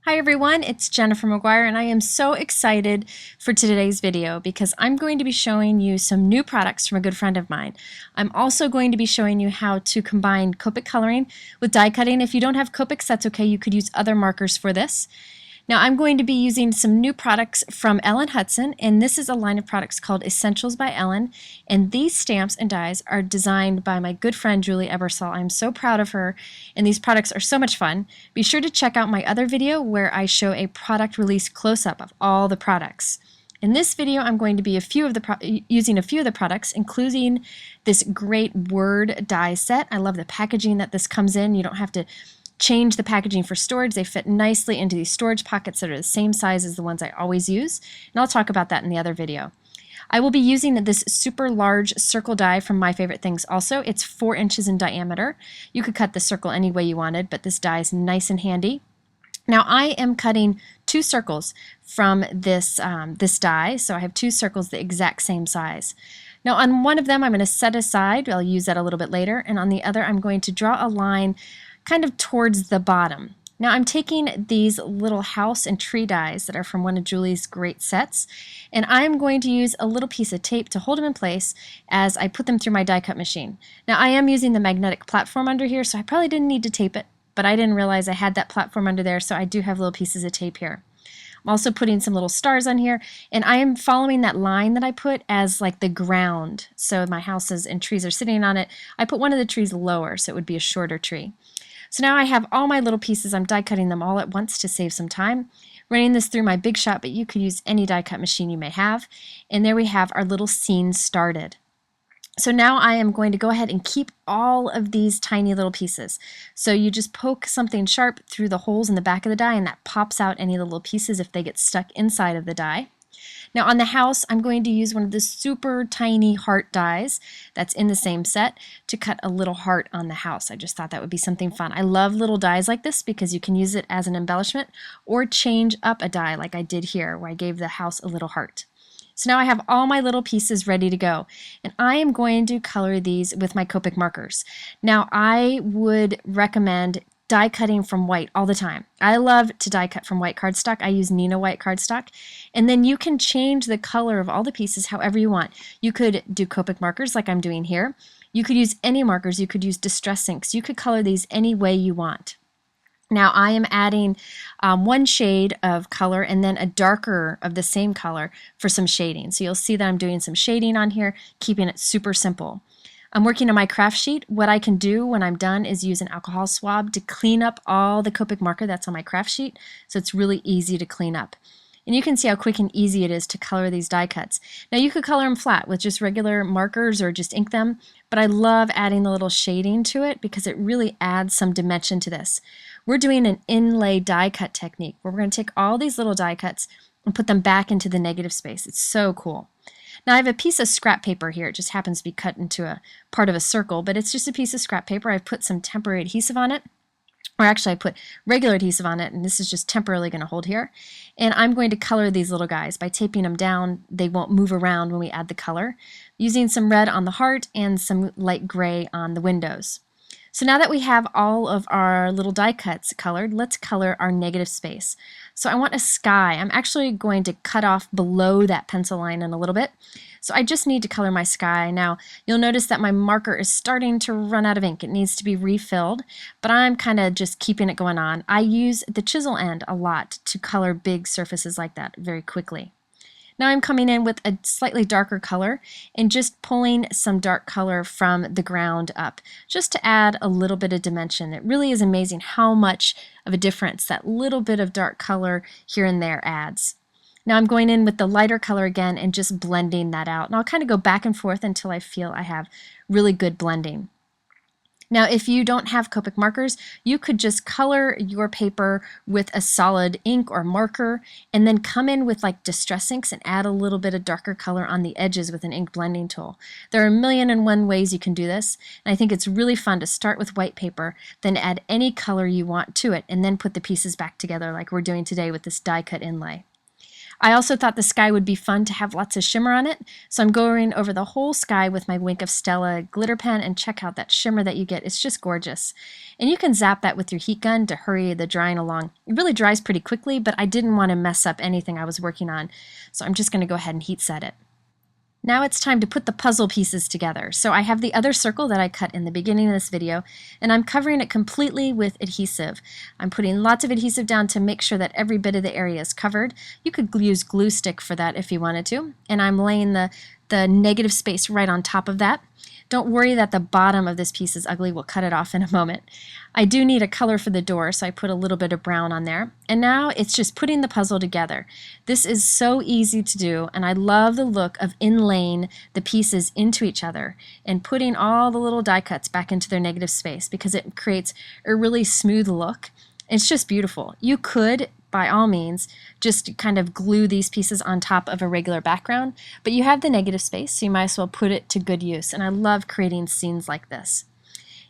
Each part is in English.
Hi everyone, it's Jennifer McGuire and I am so excited for today's video because I'm going to be showing you some new products from a good friend of mine. I'm also going to be showing you how to combine Copic coloring with die cutting. If you don't have Copics, that's okay, you could use other markers for this. Now I'm going to be using some new products from Ellen Hudson, and this is a line of products called Essentials by Ellen, and these stamps and dies are designed by my good friend Julie Ebersol. I'm so proud of her, and these products are so much fun. Be sure to check out my other video where I show a product release close-up of all the products. In this video, I'm going to be using a few of the products, including this great word die set. I love the packaging that this comes in. You don't have to change the packaging for storage. They fit nicely into these storage pockets that are the same size as the ones I always use, and I'll talk about that in the other video. I will be using this super large circle die from My Favorite Things also. It's 4 inches in diameter. You could cut the circle any way you wanted, but this die is nice and handy. Now I am cutting 2 circles from this die, so I have 2 circles the exact same size. Now on one of them I'm going to set aside, I'll use that a little bit later, and on the other I'm going to draw a line kind of towards the bottom. Now I'm taking these little house and tree dies that are from one of Julie's great sets, and I'm going to use a little piece of tape to hold them in place as I put them through my die cut machine. Now I am using the magnetic platform under here, so I probably didn't need to tape it, but I didn't realize I had that platform under there, so I do have little pieces of tape here. I'm also putting some little stars on here, and I am following that line that I put as like the ground. So my houses and trees are sitting on it. I put one of the trees lower, so it would be a shorter tree. So now I have all my little pieces. I'm die cutting them all at once to save some time. Running this through my Big Shot, but you could use any die cut machine you may have. And there we have our little scene started. So now I am going to go ahead and keep all of these tiny little pieces. So you just poke something sharp through the holes in the back of the die, and that pops out any little pieces if they get stuck inside of the die. Now on the house, I'm going to use one of the super tiny heart dies that's in the same set to cut a little heart on the house. I just thought that would be something fun. I love little dies like this because you can use it as an embellishment or change up a die like I did here where I gave the house a little heart. So now I have all my little pieces ready to go, and I am going to color these with my Copic markers. Now I would recommend die cutting from white all the time. I love to die cut from white cardstock. I use Nina white cardstock, and then you can change the color of all the pieces however you want. You could do Copic markers like I'm doing here. You could use any markers. You could use distress inks. You could color these any way you want. Now I am adding one shade of color and then a darker of the same color for some shading. So you'll see that I'm doing some shading on here, keeping it super simple. I'm working on my craft sheet. What I can do when I'm done is use an alcohol swab to clean up all the Copic marker that's on my craft sheet, so it's really easy to clean up. And you can see how quick and easy it is to color these die cuts. Now you could color them flat with just regular markers or just ink them, but I love adding the little shading to it because it really adds some dimension to this. We're doing an inlay die cut technique where we're going to take all these little die cuts and put them back into the negative space. It's so cool. Now I have a piece of scrap paper here. It just happens to be cut into a part of a circle, but it's just a piece of scrap paper. I've put some temporary adhesive on it, or actually I put regular adhesive on it, and this is just temporarily going to hold here. And I'm going to color these little guys. By taping them down, they won't move around when we add the color, using some red on the heart and some light gray on the windows. So now that we have all of our little die cuts colored, let's color our negative space. So I want a sky. I'm actually going to cut off below that pencil line in a little bit. So I just need to color my sky. Now you'll notice that my marker is starting to run out of ink. It needs to be refilled, but I'm kind of just keeping it going on. I use the chisel end a lot to color big surfaces like that very quickly. Now I'm coming in with a slightly darker color and just pulling some dark color from the ground up, just to add a little bit of dimension. It really is amazing how much of a difference that little bit of dark color here and there adds. Now I'm going in with the lighter color again and just blending that out. And I'll kind of go back and forth until I feel I have really good blending. Now if you don't have Copic markers, you could just color your paper with a solid ink or marker and then come in with like distress inks and add a little bit of darker color on the edges with an ink blending tool. There are a million and one ways you can do this, and I think it's really fun to start with white paper, then add any color you want to it, and then put the pieces back together like we're doing today with this die cut inlay. I also thought the sky would be fun to have lots of shimmer on it, so I'm going over the whole sky with my Wink of Stella glitter pen, and check out that shimmer that you get. It's just gorgeous. And you can zap that with your heat gun to hurry the drying along. It really dries pretty quickly, but I didn't want to mess up anything I was working on, so I'm just going to go ahead and heat set it. Now it's time to put the puzzle pieces together. So I have the other circle that I cut in the beginning of this video, and I'm covering it completely with adhesive. I'm putting lots of adhesive down to make sure that every bit of the area is covered. You could use glue stick for that if you wanted to. And I'm laying the negative space right on top of that. Don't worry that the bottom of this piece is ugly. We'll cut it off in a moment. I do need a color for the door, so I put a little bit of brown on there. And now it's just putting the puzzle together. This is so easy to do, and I love the look of inlaying the pieces into each other and putting all the little die cuts back into their negative space, because it creates a really smooth look. It's just beautiful. You could, by all means, just kind of glue these pieces on top of a regular background, but you have the negative space, so you might as well put it to good use. And I love creating scenes like this.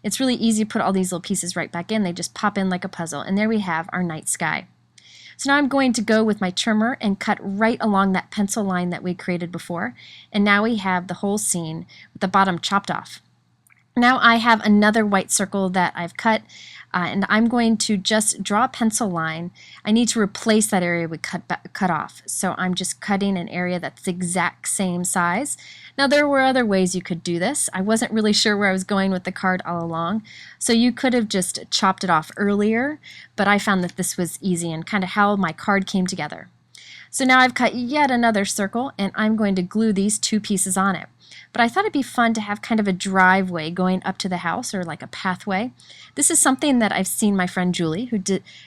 It's really easy to put all these little pieces right back in. They just pop in like a puzzle, and there we have our night sky. So now I'm going to go with my trimmer and cut right along that pencil line that we created before, and now we have the whole scene with the bottom chopped off. Now I have another white circle that I've cut, and I'm going to just draw a pencil line. I need to replace that area we cut off, so I'm just cutting an area that's the exact same size. Now there were other ways you could do this. I wasn't really sure where I was going with the card all along, so you could have just chopped it off earlier, but I found that this was easy and kind of how my card came together. So now I've cut yet another circle, and I'm going to glue these two pieces on it. But I thought it'd be fun to have kind of a driveway going up to the house, or like a pathway. This is something that I've seen my friend Julie, who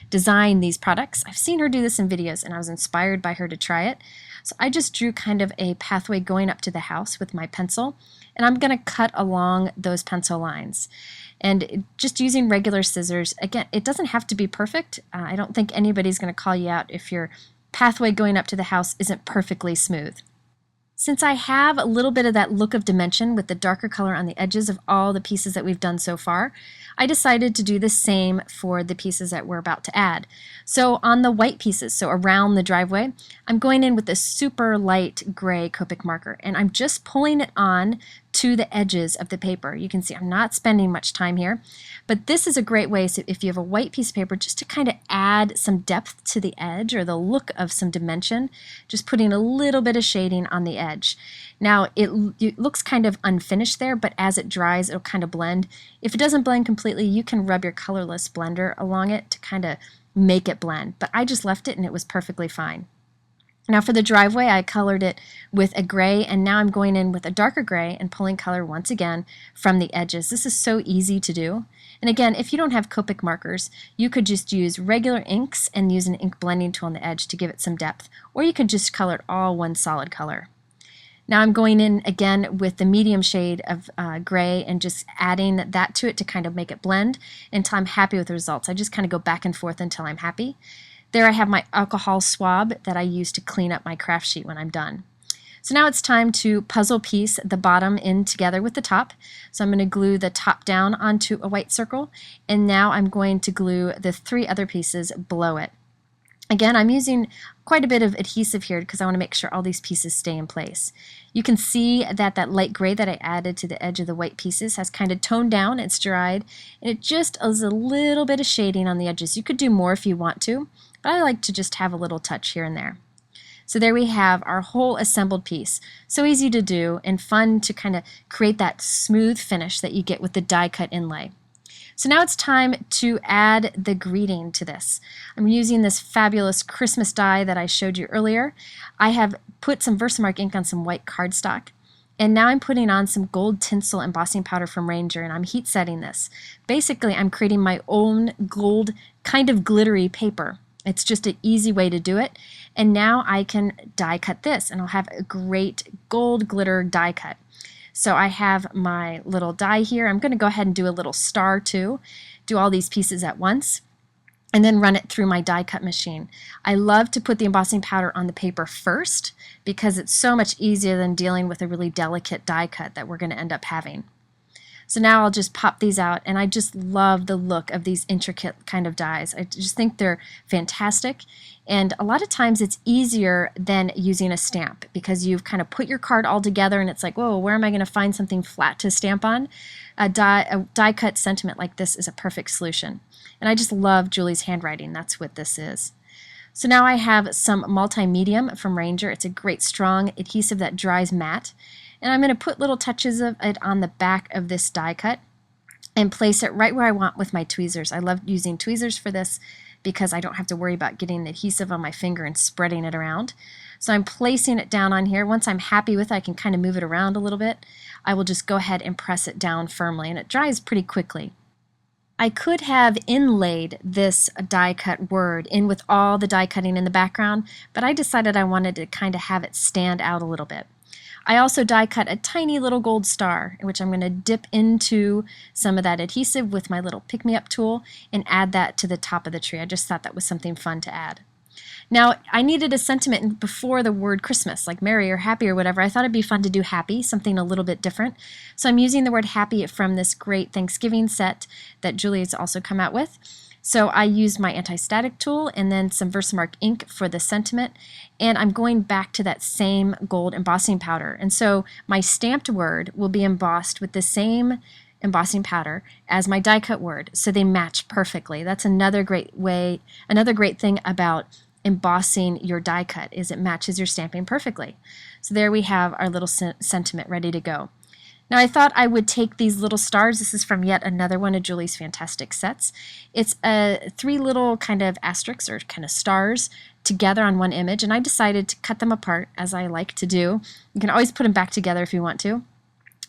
designed these products. I've seen her do this in videos, and I was inspired by her to try it. So I just drew kind of a pathway going up to the house with my pencil, and I'm going to cut along those pencil lines. And just using regular scissors, again, it doesn't have to be perfect. I don't think anybody's going to call you out if your pathway going up to the house isn't perfectly smooth. Since I have a little bit of that look of dimension with the darker color on the edges of all the pieces that we've done so far, I decided to do the same for the pieces that we're about to add. So on the white pieces, so around the driveway, I'm going in with a super light gray Copic marker, and I'm just pulling it on to the edges of the paper. You can see I'm not spending much time here, but this is a great way, so if you have a white piece of paper, just to kind of add some depth to the edge or the look of some dimension, just putting a little bit of shading on the edge. Now it looks kind of unfinished there, but as it dries it'll kind of blend. If it doesn't blend completely, you can rub your colorless blender along it to kind of make it blend, but I just left it and it was perfectly fine. Now for the driveway, I colored it with a gray, and now I'm going in with a darker gray and pulling color once again from the edges. This is so easy to do. And again, if you don't have Copic markers, you could just use regular inks and use an ink blending tool on the edge to give it some depth, or you could just color it all one solid color. Now I'm going in again with the medium shade of gray and just adding that to it to kind of make it blend until I'm happy with the results. I just kind of go back and forth until I'm happy. There I have my alcohol swab that I use to clean up my craft sheet when I'm done. So now it's time to puzzle piece the bottom in together with the top. So I'm going to glue the top down onto a white circle, and now I'm going to glue the three other pieces below it. Again, I'm using quite a bit of adhesive here because I want to make sure all these pieces stay in place. You can see that that light gray that I added to the edge of the white pieces has kind of toned down, it's dried, and it just is a little bit of shading on the edges. You could do more if you want to, but I like to just have a little touch here and there. So there we have our whole assembled piece. So easy to do and fun to kind of create that smooth finish that you get with the die cut inlay. So now it's time to add the greeting to this. I'm using this fabulous Christmas die that I showed you earlier. I have put some Versamark ink on some white cardstock, and now I'm putting on some gold tinsel embossing powder from Ranger, and I'm heat setting this. Basically, I'm creating my own gold kind of glittery paper. It's just an easy way to do it. And now I can die cut this, and I'll have a great gold glitter die cut. So I have my little die here. I'm going to go ahead and do a little star too. Do all these pieces at once and then run it through my die cut machine. I love to put the embossing powder on the paper first because it's so much easier than dealing with a really delicate die cut that we're going to end up having. So now I'll just pop these out, and I just love the look of these intricate kind of dies. I just think they're fantastic, and a lot of times it's easier than using a stamp because you've kind of put your card all together and it's like, whoa, where am I going to find something flat to stamp on? A die cut sentiment like this is a perfect solution. And I just love Julie's handwriting. That's what this is. So now I have some multi-medium from Ranger. It's a great strong adhesive that dries matte. And I'm going to put little touches of it on the back of this die cut and place it right where I want with my tweezers. I love using tweezers for this because I don't have to worry about getting the adhesive on my finger and spreading it around. So I'm placing it down on here. Once I'm happy with it, I can kind of move it around a little bit. I will just go ahead and press it down firmly, and it dries pretty quickly. I could have inlaid this die cut word in with all the die cutting in the background, but I decided I wanted to kind of have it stand out a little bit. I also die cut a tiny little gold star, which I'm going to dip into some of that adhesive with my little pick-me-up tool and add that to the top of the tree. I just thought that was something fun to add. Now, I needed a sentiment before the word Christmas, like merry or happy or whatever. I thought it'd be fun to do happy, something a little bit different. So I'm using the word happy from this great Thanksgiving set that Julie has also come out with. So I used my anti-static tool and then some Versamark ink for the sentiment, and I'm going back to that same gold embossing powder. And so my stamped word will be embossed with the same embossing powder as my die cut word, so they match perfectly. That's another great thing about embossing your die cut is it matches your stamping perfectly. So there we have our little sentiment ready to go. Now I thought I would take these little stars. This is from yet another one of Julie's fantastic sets. It's 3 little kind of asterisks or kind of stars together on one image, and I decided to cut them apart as I like to do. You can always put them back together if you want to,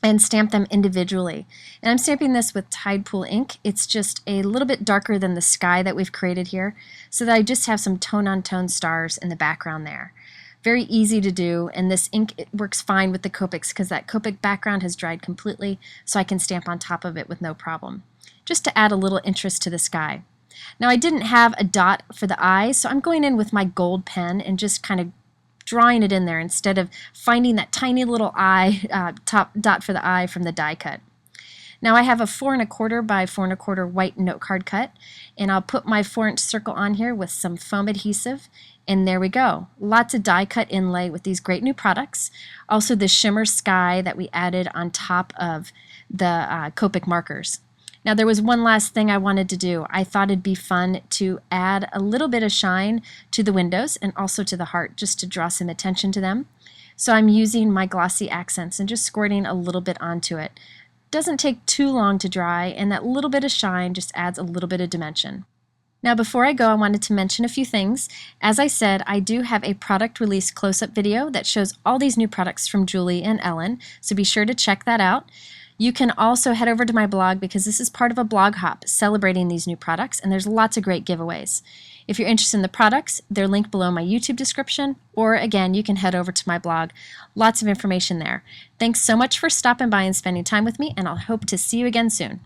and stamp them individually. And I'm stamping this with Tide Pool ink. It's just a little bit darker than the sky that we've created here, so that I just have some tone-on-tone stars in the background there. Very easy to do, and this ink it works fine with the Copics because that Copic background has dried completely, so I can stamp on top of it with no problem. Just to add a little interest to the sky. Now I didn't have a dot for the eyes, so I'm going in with my gold pen and just kind of drawing it in there instead of finding that tiny little eye, top dot for the eye from the die cut. Now I have a 4 1/4 by 4 1/4 white note card cut, and I'll put my 4-inch circle on here with some foam adhesive, and there we go. Lots of die cut inlay with these great new products. Also the shimmer sky that we added on top of the Copic markers. Now there was one last thing I wanted to do. I thought it'd be fun to add a little bit of shine to the windows and also to the heart just to draw some attention to them. So I'm using my glossy accents and just squirting a little bit onto it. Doesn't take too long to dry, and that little bit of shine just adds a little bit of dimension. Now before I go, I wanted to mention a few things. As I said, I do have a product release close-up video that shows all these new products from Julie and Ellen, so be sure to check that out. You can also head over to my blog because this is part of a blog hop celebrating these new products, and there's lots of great giveaways. If you're interested in the products, they're linked below my YouTube description, or again, you can head over to my blog. Lots of information there. Thanks so much for stopping by and spending time with me, and I'll hope to see you again soon.